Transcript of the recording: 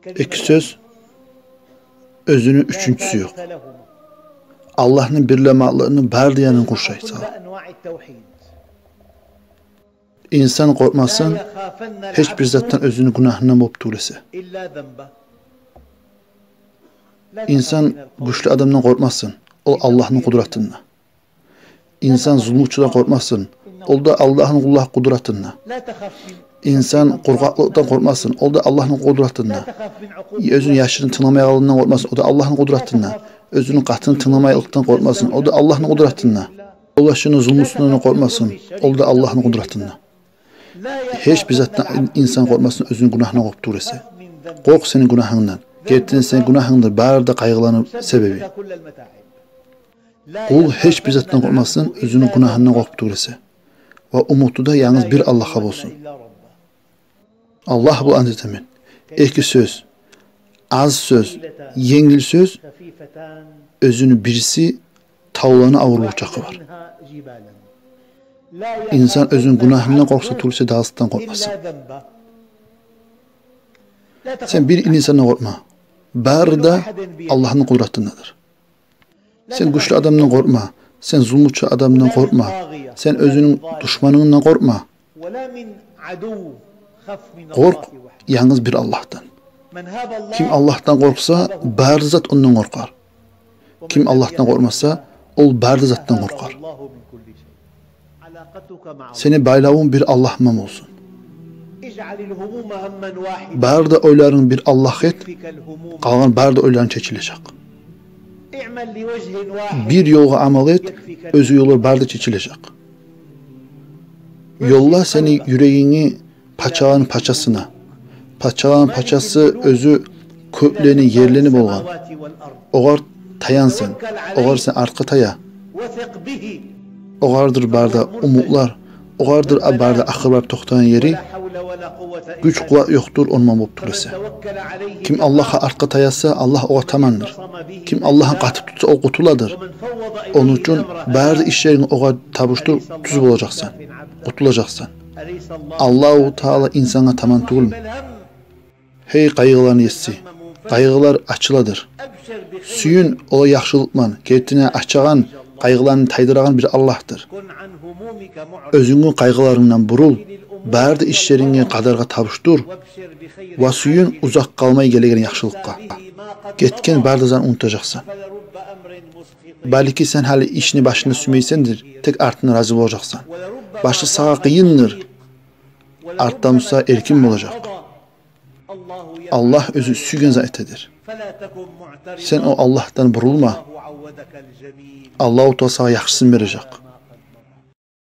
İki söz, özünün üçüncüsü yok. Allah'ın birlemalığını berdiyanın kuşaysa. İnsan korkmasın, hiçbir zattan özünü günahından mubtulesi. İnsan güçlü adamdan korkmasın, o Allah'ın kudretinde. İnsan zulmçudan korkmasın, o da Allah'ın kullah kudretinde. İnsan korkaklıktan korkmasın, o da Allah'ın kudretinde. Özünün yaşını tınlamayalığından korkmasın, o da Allah'ın kudretinde. Özünün katını tınlamayalığından korkmasın, o da Allah'ın kudretinde. Ulaşını zulmüsünden korkmasın, o da Allah'ın kudretinde. Hiçbir zattan insan korkmasın, özünün günahına korktuğurası. Kork senin günahından. Gittiğin senin günahındır, bari kaygılanın sebebi. Kul hiçbir zattan korkmasın, özünün günahından korktuğurası. Ve umutu da yalnız bir Allah'a olsun. Allah bu anlatamin. İki söz, az söz, yengil söz, özünü birisi tavlanı avurulacakı var. İnsan özünün günahından korksa tulse dağısından korkmasın. Sen bir insanla korkma. Bari de Allah'ın kudretindedir. Sen güçlü adamdan korkma. Sen zulmçü adamdan korkma. Sen özünün düşmanından korkma. Kork yalnız bir Allah'tan. Kim Allah'tan korksa bari zat ondan korkar. Kim Allah'tan korkmazsa o bari zattan korkar. Seni baylavun bir Allah'mam olsun. Bari de oyların bir Allah et, kalan bari de oyların çekilecek. Bir yola amal et, özü yolu bari de çekilecek. Yolla seni yüreğini paçağın paçasına. Paçağın paçası özü köklerini yerlenip olan. Oğar tayansın, oğar sen arka taya. Oğardır barda umutlar, oğardır barda akıllar toxtayan yeri. Güç kuvvet yoktur onunla mubtulesi. Kim Allah'a arka tayasa Allah oğa tamandır. Kim Allah'a katıp tutsa o kutuladır. Onun için barda işlerini oğa tabuştur, tüzüp olacaksın. Kutulacaksın. Allah-u Teala insana taman tuğulun. Hey kaygılarını yetsi. Kaygılar açıladır. Suyun ola yaxşılıkman, ketine açağan, kaygılarını taydırağan bir Allah'tır. Özünün kaygılarından burul, bärdi işlerini kadarga tabuştur ve suyun uzak kalmayı gelegen yaxşılıkka. Getken bärdizan unutacaksan. Belki sen hali işini başında sümeysendir, tek artına razı olacaksan. Başı sağa kıyındır, arttamsa erkin olacak. Allah özü sügen zatedir. Sen o Allah'tan burulma. Allah-u Teala sana yaxşısını verecek.